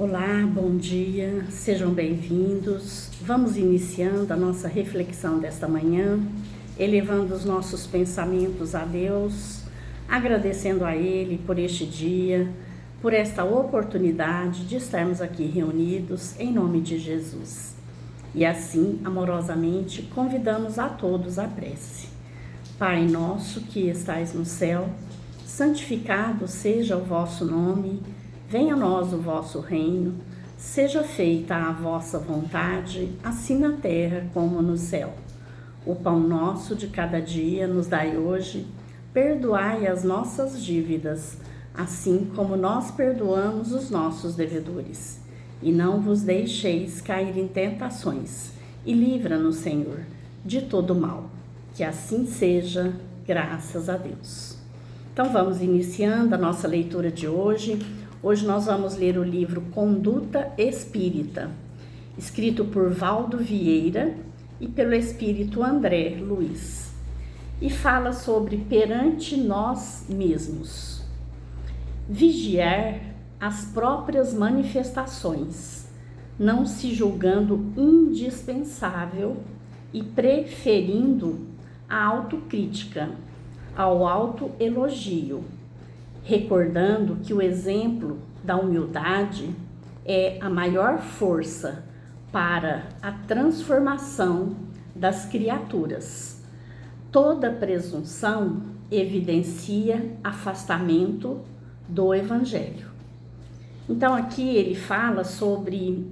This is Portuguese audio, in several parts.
Olá, bom dia, sejam bem-vindos. Vamos iniciando a nossa reflexão desta manhã, elevando os nossos pensamentos a Deus, agradecendo a Ele por este dia, por esta oportunidade de estarmos aqui reunidos em nome de Jesus. E assim, amorosamente, convidamos a todos à prece. Pai nosso que estais no céu, santificado seja o vosso nome. Venha a nós o vosso reino, seja feita a vossa vontade, assim na terra como no céu. O pão nosso de cada dia nos dai hoje, perdoai as nossas dívidas, assim como nós perdoamos os nossos devedores. E não vos deixeis cair em tentações, e livra-nos, Senhor, de todo mal. Que assim seja, graças a Deus. Então vamos iniciando a nossa leitura de hoje. Hoje nós vamos ler o livro Conduta Espírita, escrito por Valdo Vieira e pelo espírito André Luiz, e fala sobre perante nós mesmos. Vigiar as próprias manifestações, não se julgando indispensável e preferindo a autocrítica ao autoelogio, recordando que o exemplo da humildade é a maior força para a transformação das criaturas. Toda presunção evidencia afastamento do Evangelho. Então aqui ele fala sobre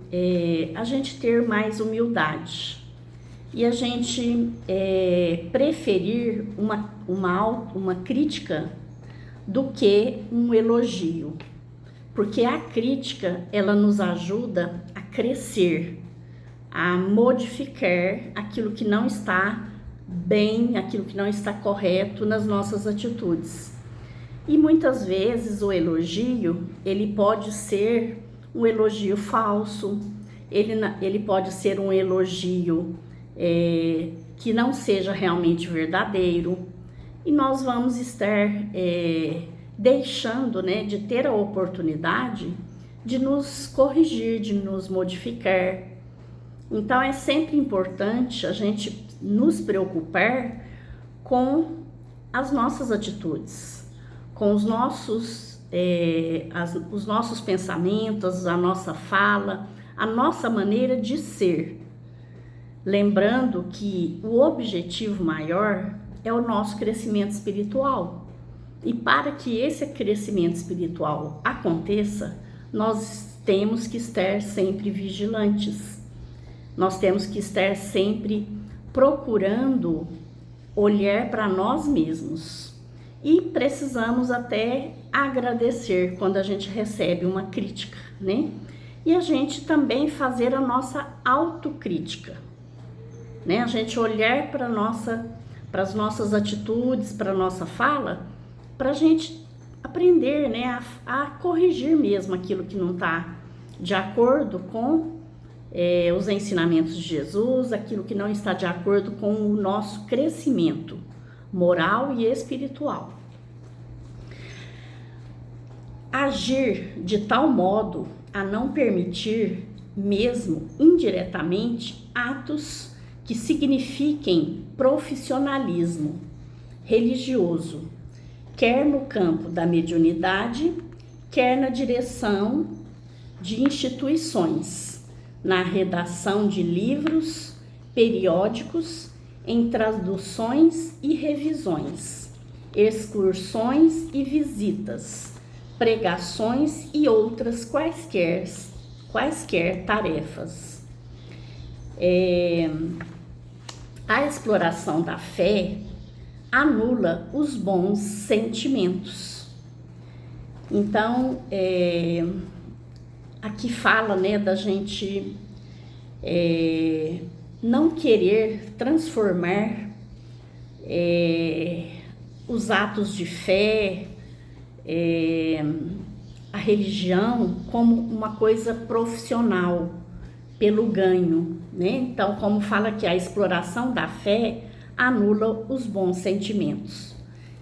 a gente ter mais humildade e a gente preferir uma crítica do que um elogio, porque a crítica ela nos ajuda a crescer, a modificar aquilo que não está bem, aquilo que não está correto nas nossas atitudes. E muitas vezes o elogio ele pode ser um elogio falso, ele pode ser um elogio que não seja realmente verdadeiro. E nós vamos estar deixando, de ter a oportunidade de nos corrigir, de nos modificar. Então é sempre importante a gente nos preocupar com as nossas atitudes, com os nossos pensamentos, a nossa fala, a nossa maneira de ser. Lembrando que o objetivo maior é o nosso crescimento espiritual. E para que esse crescimento espiritual aconteça, nós temos que estar sempre vigilantes. Nós temos que estar sempre procurando olhar para nós mesmos. E precisamos até agradecer quando a gente recebe uma crítica, E a gente também fazer a nossa autocrítica, A gente olhar para as nossas atitudes, para a nossa fala, para a gente aprender, a corrigir mesmo aquilo que não está de acordo com os ensinamentos de Jesus, aquilo que não está de acordo com o nosso crescimento moral e espiritual. Agir de tal modo a não permitir, mesmo indiretamente, atos que signifiquem profissionalismo religioso, quer no campo da mediunidade, quer na direção de instituições, na redação de livros, periódicos, em traduções e revisões, excursões e visitas, pregações e outras quaisquer tarefas. A exploração da fé anula os bons sentimentos. Então, aqui fala, da gente não querer transformar os atos de fé, a religião, como uma coisa profissional, pelo ganho, Então, como fala que a exploração da fé anula os bons sentimentos.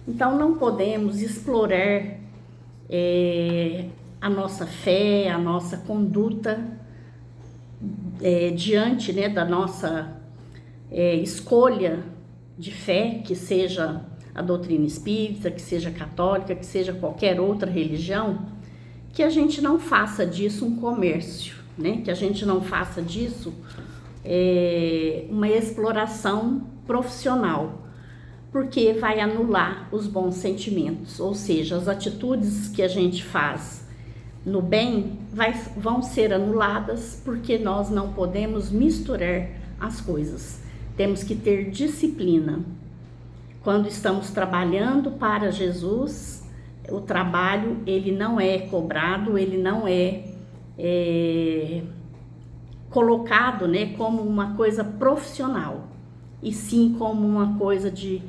Então, não podemos explorar a nossa fé, a nossa conduta diante, né, da nossa escolha de fé, que seja a doutrina espírita, que seja católica, que seja qualquer outra religião, que a gente não faça disso um comércio, né? Que a gente não faça disso uma exploração profissional, porque vai anular os bons sentimentos, ou seja, as atitudes que a gente faz no bem vão ser anuladas, porque nós não podemos misturar as coisas. Temos que ter disciplina. Quando estamos trabalhando para Jesus, o trabalho ele não é cobrado, ele não é colocado, né, como uma coisa profissional, e sim como uma coisa de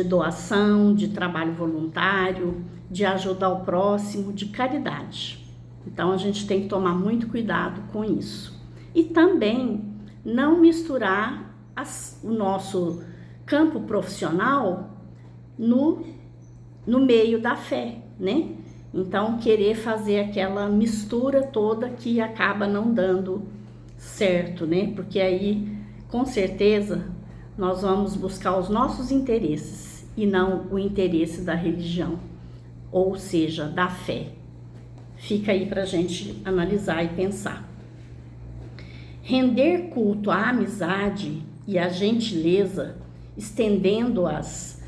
doação, de trabalho voluntário, de ajudar o próximo, de caridade. Então a gente tem que tomar muito cuidado com isso. E também não misturar o nosso campo profissional no meio da fé, né? Então querer fazer aquela mistura toda que acaba não dando certo, né? Porque aí, com certeza, nós vamos buscar os nossos interesses e não o interesse da religião, ou seja, da fé. Fica aí para a gente analisar e pensar. Render culto à amizade e à gentileza, estendendo-as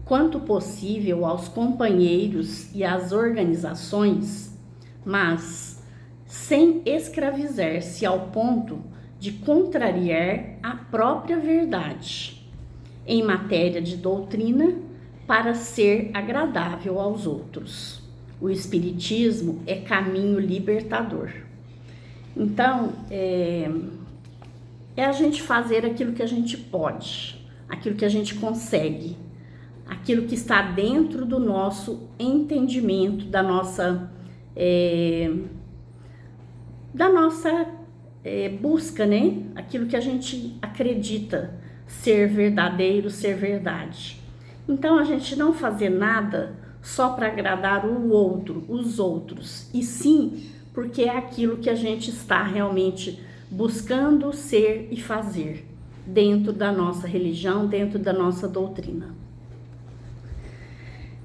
quanto possível aos companheiros e às organizações, mas sem escravizar-se ao ponto de contrariar a própria verdade em matéria de doutrina para ser agradável aos outros. O Espiritismo é caminho libertador. Então, é a gente fazer aquilo que a gente pode, aquilo que a gente consegue, aquilo que está dentro do nosso entendimento, da nossa busca, né? Aquilo que a gente acredita ser verdadeiro, ser verdade. Então, a gente não fazer nada só para agradar o outro, os outros, e sim porque é aquilo que a gente está realmente buscando ser e fazer dentro da nossa religião, dentro da nossa doutrina.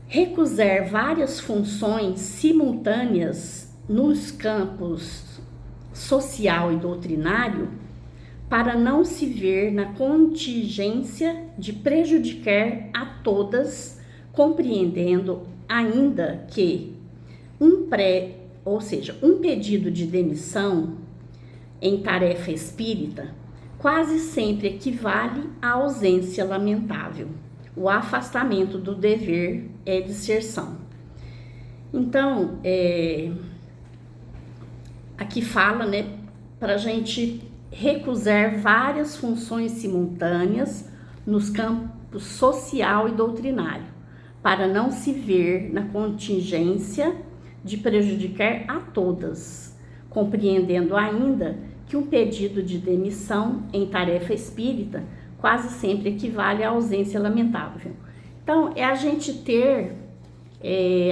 Recusar várias funções simultâneas nos campos social e doutrinário para não se ver na contingência de prejudicar a todas, compreendendo ainda que um pedido de demissão em tarefa espírita quase sempre equivale à ausência lamentável. O afastamento do dever é deserção. Então, aqui fala, né, para a gente recusar várias funções simultâneas nos campos social e doutrinário, para não se ver na contingência de prejudicar a todas, compreendendo ainda que um pedido de demissão em tarefa espírita quase sempre equivale à ausência lamentável. Então, é a gente ter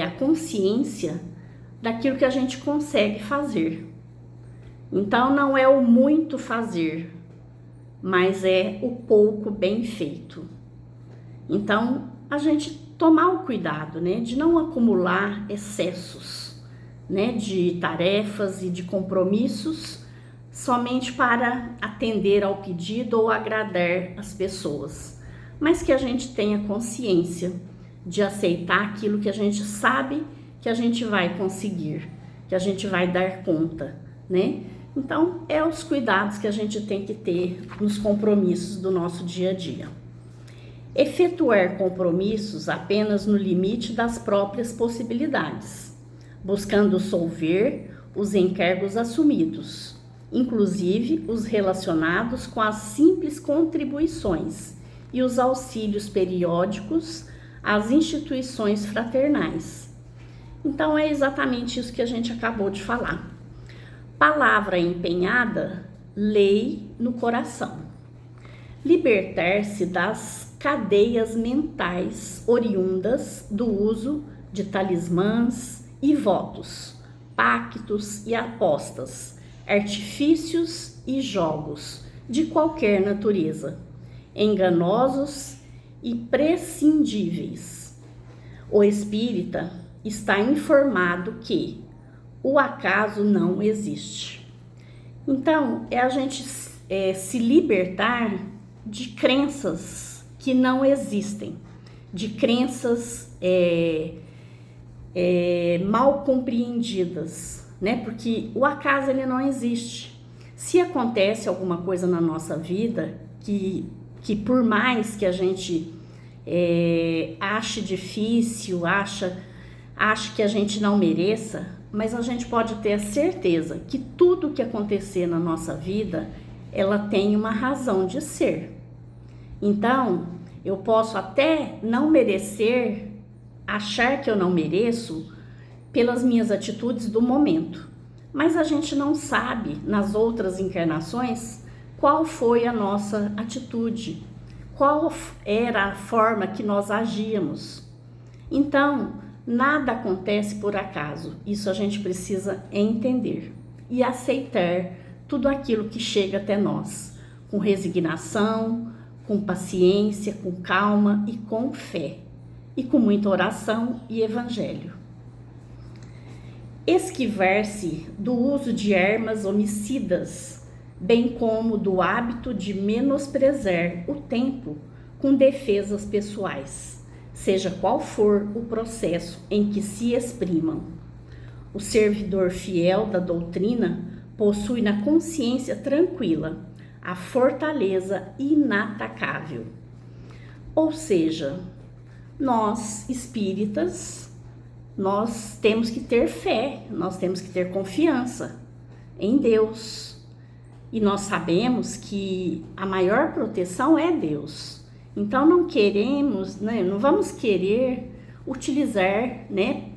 a consciência daquilo que a gente consegue fazer. Então, não é o muito fazer, mas é o pouco bem feito. Então, a gente tomar o cuidado, né, de não acumular excessos, né, de tarefas e de compromissos somente para atender ao pedido ou agradar as pessoas, mas que a gente tenha consciência de aceitar aquilo que a gente sabe que a gente vai conseguir, que a gente vai dar conta, né? Então, é os cuidados que a gente tem que ter nos compromissos do nosso dia a dia. Efetuar compromissos apenas no limite das próprias possibilidades, buscando solver os encargos assumidos, inclusive os relacionados com as simples contribuições e os auxílios periódicos às instituições fraternais. Então, é exatamente isso que a gente acabou de falar. Palavra empenhada, lei no coração. Libertar-se das cadeias mentais oriundas do uso de talismãs e votos pactos e apostas, artifícios e jogos de qualquer natureza, enganosos e prescindíveis. O espírita está informado que o acaso não existe. Então, é a gente se libertar de crenças que não existem, de crenças mal compreendidas, né? Porque o acaso ele não existe. Se acontece alguma coisa na nossa vida que por mais que a gente ache difícil, ache que a gente não mereça, mas a gente pode ter a certeza que tudo que acontecer na nossa vida, ela tem uma razão de ser. Então, eu posso até não merecer, achar que eu não mereço pelas minhas atitudes do momento, mas a gente não sabe nas outras encarnações qual foi a nossa atitude, qual era a forma que nós agíamos. Então, nada acontece por acaso, isso a gente precisa entender e aceitar tudo aquilo que chega até nós, com resignação, com paciência, com calma e com fé, e com muita oração e evangelho. Esquivar-se do uso de armas homicidas, bem como do hábito de menosprezar o tempo com defesas pessoais, seja qual for o processo em que se exprimam. O servidor fiel da doutrina possui na consciência tranquila a fortaleza inatacável. Ou seja, nós espíritas, nós temos que ter fé, nós temos que ter confiança em Deus. E nós sabemos que a maior proteção é Deus. Então não queremos, né, não vamos querer utilizar, né,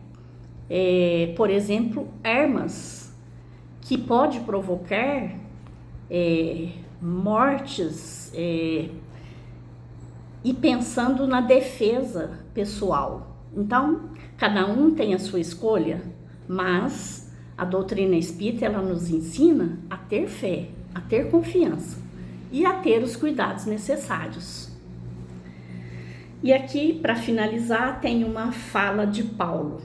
por exemplo, armas que pode provocar mortes e pensando na defesa pessoal. Então, cada um tem a sua escolha, mas a doutrina espírita ela nos ensina a ter fé, a ter confiança e a ter os cuidados necessários. E aqui, para finalizar, tem uma fala de Paulo: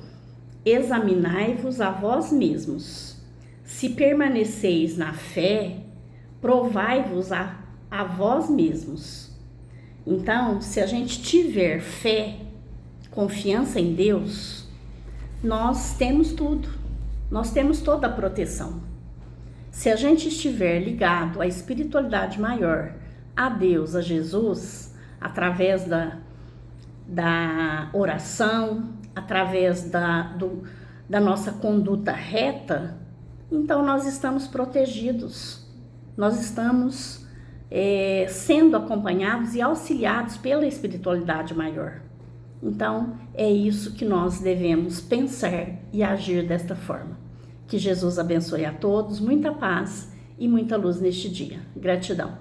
examinai-vos a vós mesmos. Se permaneceis na fé, provai-vos a vós mesmos. Então, se a gente tiver fé, confiança em Deus, nós temos tudo, nós temos toda a proteção. Se a gente estiver ligado à espiritualidade maior, a Deus, a Jesus, através da oração, através da nossa conduta reta, então nós estamos protegidos, nós estamos sendo acompanhados e auxiliados pela espiritualidade maior. Então, é isso que nós devemos pensar e agir desta forma. Que Jesus abençoe a todos, muita paz e muita luz neste dia. Gratidão.